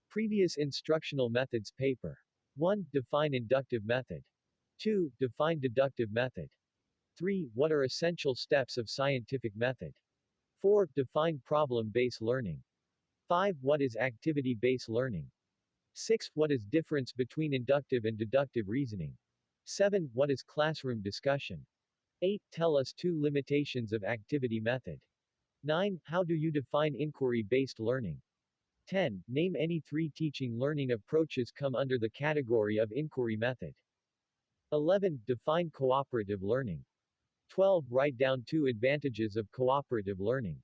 Previous instructional methods paper. 1. Define inductive method. 2. Define deductive method. 3. What are essential steps of scientific method? 4. Define problem-based learning. 5. What is activity-based learning? 6. What is difference between inductive and deductive reasoning? 7. What is classroom discussion? 8. Tell us 2 limitations of activity method. 9. How do you define inquiry-based learning? 10. Name any 3 teaching learning approaches come under the category of inquiry method. 11. Define cooperative learning. 12. Write down 2 advantages of cooperative learning.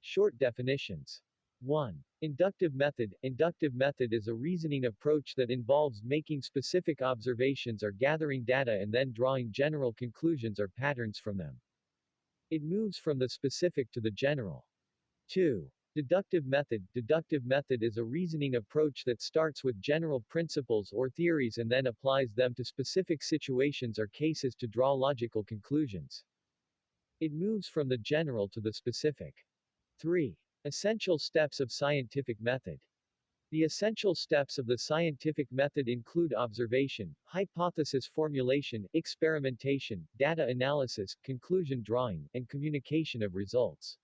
Short definitions. 1. Inductive method. Inductive method is a reasoning approach that involves making specific observations or gathering data and then drawing general conclusions or patterns from them. It moves from the specific to the general. 2. Deductive method. Deductive method is a reasoning approach that starts with general principles or theories and then applies them to specific situations or cases to draw logical conclusions. It moves from the general to the specific. 3. Essential steps of scientific method. The essential steps of the scientific method include observation, hypothesis formulation, experimentation, data analysis, conclusion drawing, and communication of results.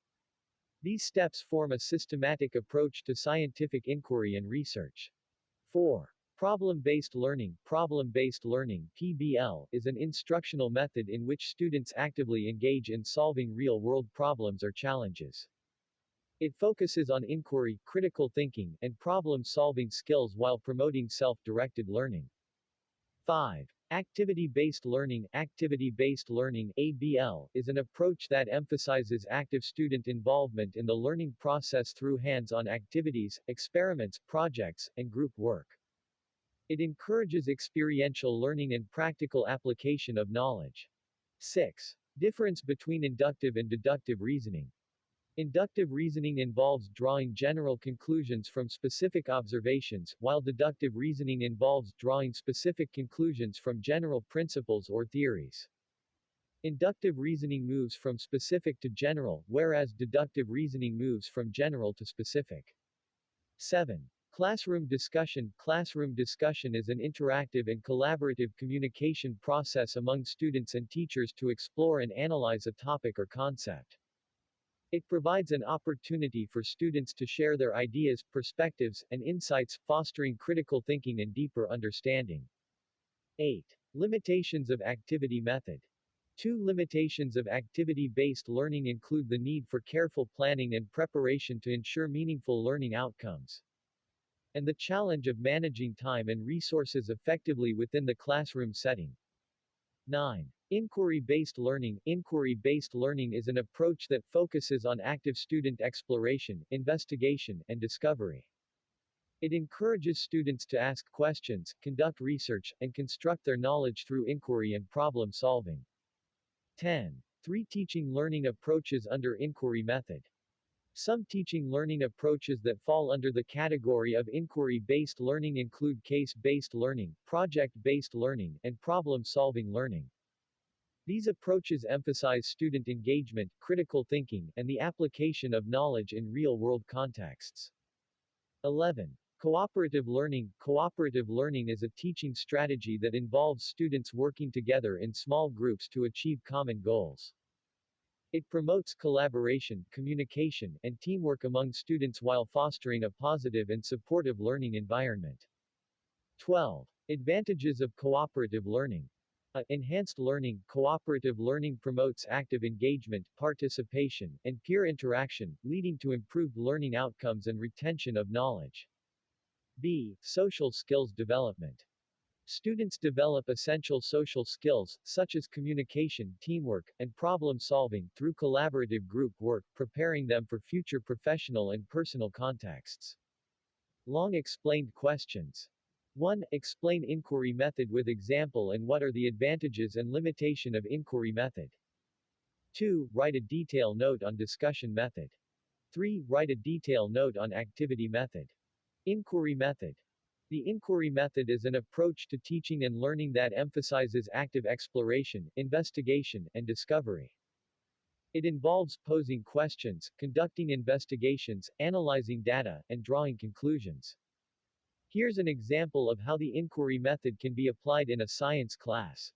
These steps form a systematic approach to scientific inquiry and research. 4. Problem-based learning. Problem-based learning (PBL) is an instructional method in which students actively engage in solving real-world problems or challenges. It focuses on inquiry, critical thinking, and problem-solving skills while promoting self-directed learning. 5. Activity-based learning. Activity-based learning (ABL) is an approach that emphasizes active student involvement in the learning process through hands-on activities, experiments, projects, and group work. It encourages experiential learning and practical application of knowledge. 6. Difference between inductive and deductive reasoning. Inductive reasoning involves drawing general conclusions from specific observations, while deductive reasoning involves drawing specific conclusions from general principles or theories. Inductive reasoning moves from specific to general, whereas deductive reasoning moves from general to specific. 7. Classroom discussion. Classroom discussion is an interactive and collaborative communication process among students and teachers to explore and analyze a topic or concept. It provides an opportunity for students to share their ideas, perspectives, and insights, fostering critical thinking and deeper understanding. 8. Limitations of activity method. 2 limitations of activity-based learning include the need for careful planning and preparation to ensure meaningful learning outcomes, and the challenge of managing time and resources effectively within the classroom setting. 9. Inquiry-based learning. Inquiry-based learning is an approach that focuses on active student exploration, investigation, and discovery. It encourages students to ask questions, conduct research, and construct their knowledge through inquiry and problem solving. 10. 3 teaching learning approaches under inquiry method. Some teaching learning approaches that fall under the category of inquiry-based learning include case-based learning, project-based learning, and problem-solving learning. These approaches emphasize student engagement, critical thinking, and the application of knowledge in real-world contexts. 11. Cooperative learning. Cooperative learning is a teaching strategy that involves students working together in small groups to achieve common goals. It promotes collaboration, communication, and teamwork among students while fostering a positive and supportive learning environment. 12. Advantages of cooperative learning. Enhanced learning. Cooperative learning promotes active engagement, participation, and peer interaction, leading to improved learning outcomes and retention of knowledge. B. Social skills development. Students develop essential social skills, such as communication, teamwork, and problem-solving, through collaborative group work, preparing them for future professional and personal contexts. Long explained questions. 1. Explain inquiry method with example and what are the advantages and limitation of inquiry method. 2. Write a detail note on discussion method. 3. Write a detail note on activity method. Inquiry method. The inquiry method is an approach to teaching and learning that emphasizes active exploration, investigation, and discovery. It involves posing questions, conducting investigations, analyzing data, and drawing conclusions. Here's an example of how the inquiry method can be applied in a science class.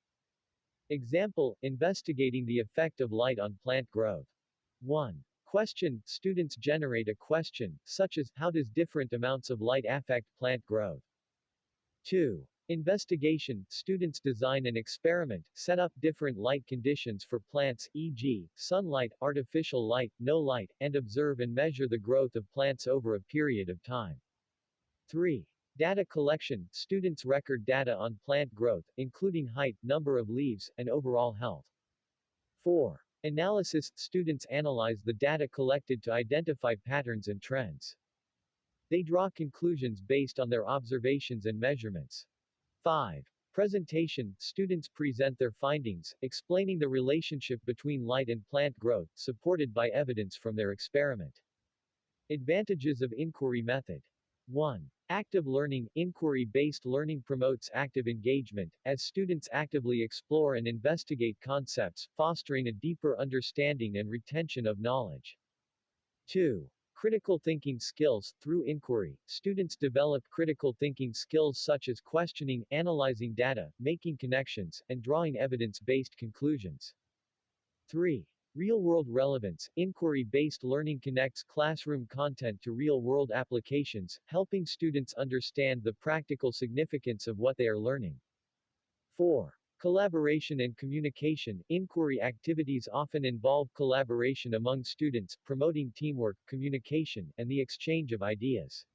Example, investigating the effect of light on plant growth. 1. Question, students generate a question, such as, how does different amounts of light affect plant growth? 2. Investigation, students design an experiment, set up different light conditions for plants, e.g., sunlight, artificial light, no light, and observe and measure the growth of plants over a period of time. 3. Data collection, students record data on plant growth, including height, number of leaves, and overall health. 4. Analysis, students analyze the data collected to identify patterns and trends. They draw conclusions based on their observations and measurements. 5. Presentation, students present their findings, explaining the relationship between light and plant growth, supported by evidence from their experiment. Advantages of inquiry method. 1. Active learning, inquiry-based learning promotes active engagement, as students actively explore and investigate concepts, fostering a deeper understanding and retention of knowledge. 2. Critical thinking skills, through inquiry, students develop critical thinking skills such as questioning, analyzing data, making connections, and drawing evidence-based conclusions. 3. Real-world relevance, inquiry-based learning connects classroom content to real-world applications, helping students understand the practical significance of what they are learning. 4. Collaboration and communication, inquiry activities often involve collaboration among students, promoting teamwork, communication, and the exchange of ideas.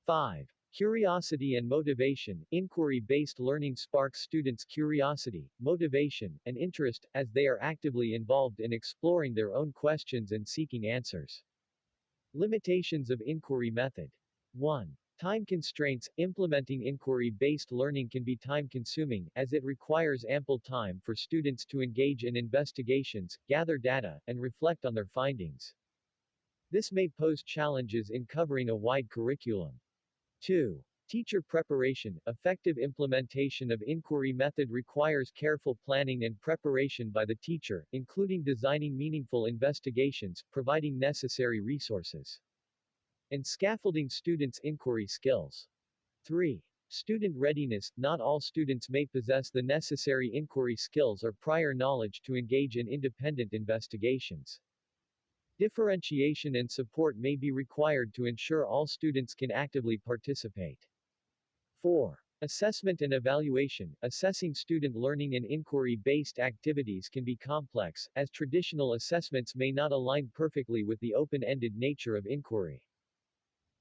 5. Curiosity and motivation, inquiry-based learning sparks students' curiosity, motivation, and interest, as they are actively involved in exploring their own questions and seeking answers. Limitations of inquiry method. 1. Time constraints, implementing inquiry-based learning can be time-consuming, as it requires ample time for students to engage in investigations, gather data, and reflect on their findings. This may pose challenges in covering a wide curriculum. 2. Teacher preparation, effective implementation of inquiry method requires careful planning and preparation by the teacher, including designing meaningful investigations, providing necessary resources, and scaffolding students' inquiry skills. 3. Student readiness, not all students may possess the necessary inquiry skills or prior knowledge to engage in independent investigations. Differentiation and support may be required to ensure all students can actively participate. 4. Assessment and evaluation, assessing student learning in inquiry-based activities can be complex, as traditional assessments may not align perfectly with the open-ended nature of inquiry.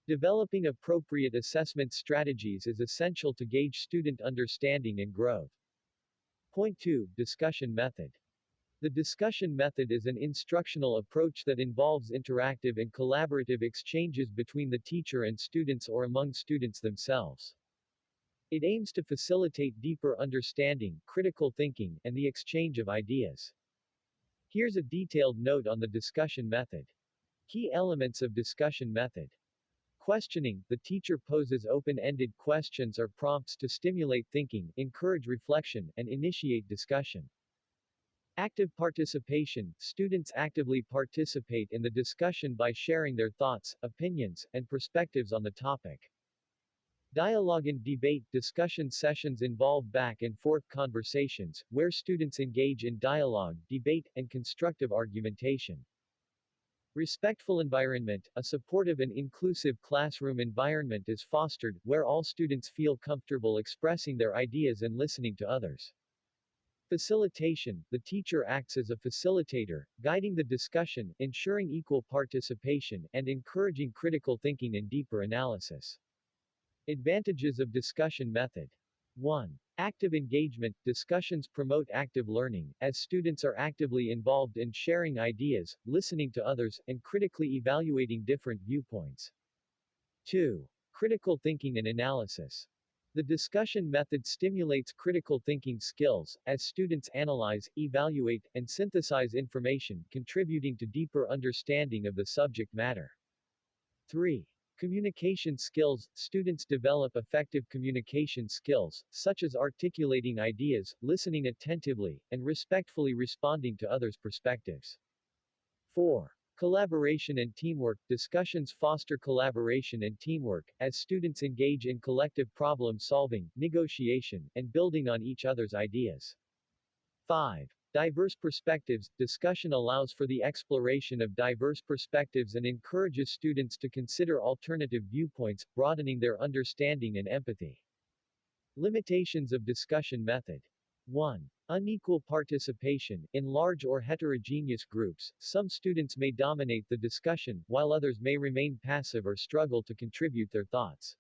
Developing appropriate assessment strategies is essential to gauge student understanding and growth. Point 2. Discussion method. The discussion method is an instructional approach that involves interactive and collaborative exchanges between the teacher and students or among students themselves. It aims to facilitate deeper understanding, critical thinking, and the exchange of ideas. Here's a detailed note on the discussion method. Key elements of discussion method. Questioning, the teacher poses open-ended questions or prompts to stimulate thinking, encourage reflection, and initiate discussion. Active participation, students actively participate in the discussion by sharing their thoughts, opinions, and perspectives on the topic. Dialogue and debate, discussion sessions involve back and forth conversations, where students engage in dialogue, debate, and constructive argumentation. Respectful environment, a supportive and inclusive classroom environment is fostered, where all students feel comfortable expressing their ideas and listening to others. Facilitation, the teacher acts as a facilitator, guiding the discussion, ensuring equal participation, and encouraging critical thinking and deeper analysis. Advantages of discussion method. 1. Active engagement, discussions promote active learning, as students are actively involved in sharing ideas, listening to others, and critically evaluating different viewpoints. 2. Critical thinking and analysis. The discussion method stimulates critical thinking skills, as students analyze, evaluate, and synthesize information, contributing to deeper understanding of the subject matter. 3. Communication skills, students develop effective communication skills, such as articulating ideas, listening attentively, and respectfully responding to others' perspectives. 4. Collaboration and teamwork. Discussions foster collaboration and teamwork, as students engage in collective problem solving, negotiation, and building on each other's ideas. 5. Diverse perspectives. Discussion allows for the exploration of diverse perspectives and encourages students to consider alternative viewpoints, broadening their understanding and empathy. Limitations of discussion method. 1. Unequal participation. In large or heterogeneous groups, some students may dominate the discussion, while others may remain passive or struggle to contribute their thoughts.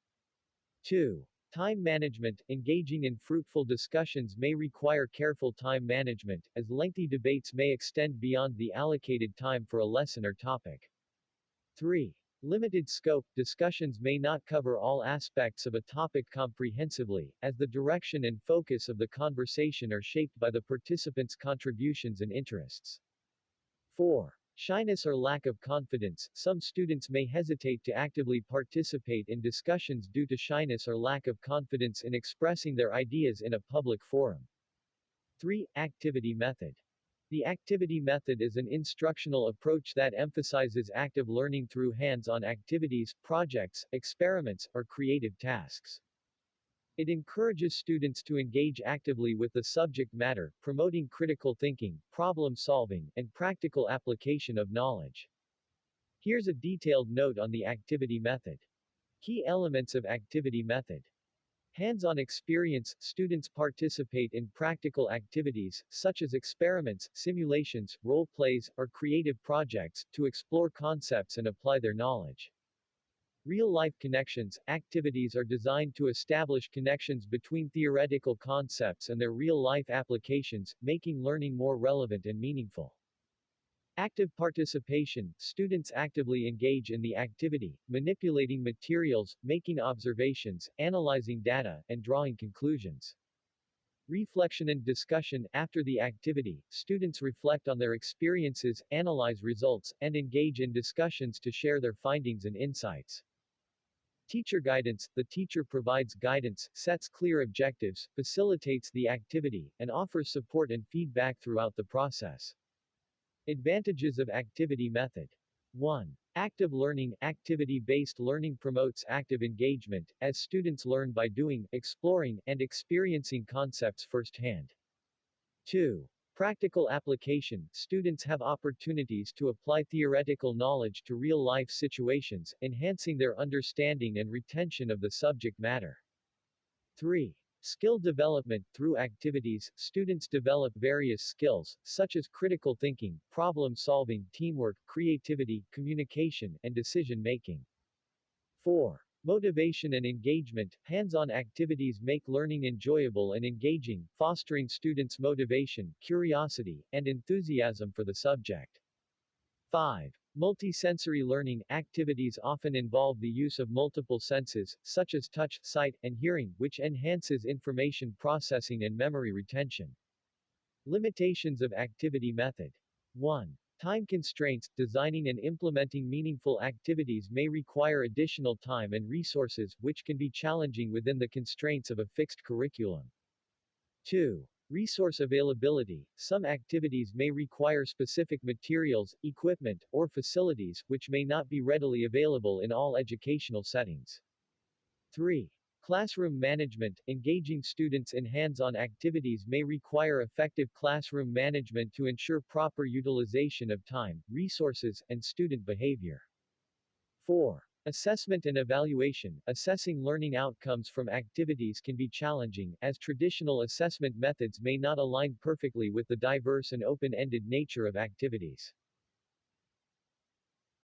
2. Time management. Engaging in fruitful discussions may require careful time management, as lengthy debates may extend beyond the allocated time for a lesson or topic. 3. Limited scope. Discussions may not cover all aspects of a topic comprehensively, as the direction and focus of the conversation are shaped by the participants' contributions and interests. 4. Shyness or lack of confidence. Some students may hesitate to actively participate in discussions due to shyness or lack of confidence in expressing their ideas in a public forum. 3. Activity method. The activity method is an instructional approach that emphasizes active learning through hands-on activities, projects, experiments, or creative tasks. It encourages students to engage actively with the subject matter, promoting critical thinking, problem solving, and practical application of knowledge. Here's a detailed note on the activity method. Key elements of activity method. Hands-on experience. Students participate in practical activities, such as experiments, simulations, role plays, or creative projects, to explore concepts and apply their knowledge. Real-life connections. Activities are designed to establish connections between theoretical concepts and their real-life applications, making learning more relevant and meaningful. Active participation. Students actively engage in the activity, manipulating materials, making observations, analyzing data, and drawing conclusions. Reflection and discussion. After the activity, students reflect on their experiences, analyze results, and engage in discussions to share their findings and insights. Teacher guidance. The teacher provides guidance, sets clear objectives, facilitates the activity, and offers support and feedback throughout the process. Advantages of activity method. 1. Active learning. Activity-based learning promotes active engagement, as students learn by doing, exploring, and experiencing concepts firsthand. 2. Practical application. Students have opportunities to apply theoretical knowledge to real-life situations, enhancing their understanding and retention of the subject matter. 3. Skill development. Through activities, students develop various skills, such as critical thinking, problem solving, teamwork, creativity, communication, and decision-making. 4. Motivation and engagement. Hands-on activities make learning enjoyable and engaging, fostering students' motivation, curiosity, and enthusiasm for the subject. 5. Multisensory learning. Activities often involve the use of multiple senses, such as touch, sight, and hearing, which enhances information processing and memory retention. Limitations of activity method. 1. Time constraints. Designing and implementing meaningful activities may require additional time and resources, which can be challenging within the constraints of a fixed curriculum. 2. Resource availability. Some activities may require specific materials, equipment, or facilities, which may not be readily available in all educational settings. 3. Classroom management. Engaging students in hands-on activities may require effective classroom management to ensure proper utilization of time, resources, and student behavior. 4. Assessment and evaluation. Assessing learning outcomes from activities can be challenging, as traditional assessment methods may not align perfectly with the diverse and open-ended nature of activities.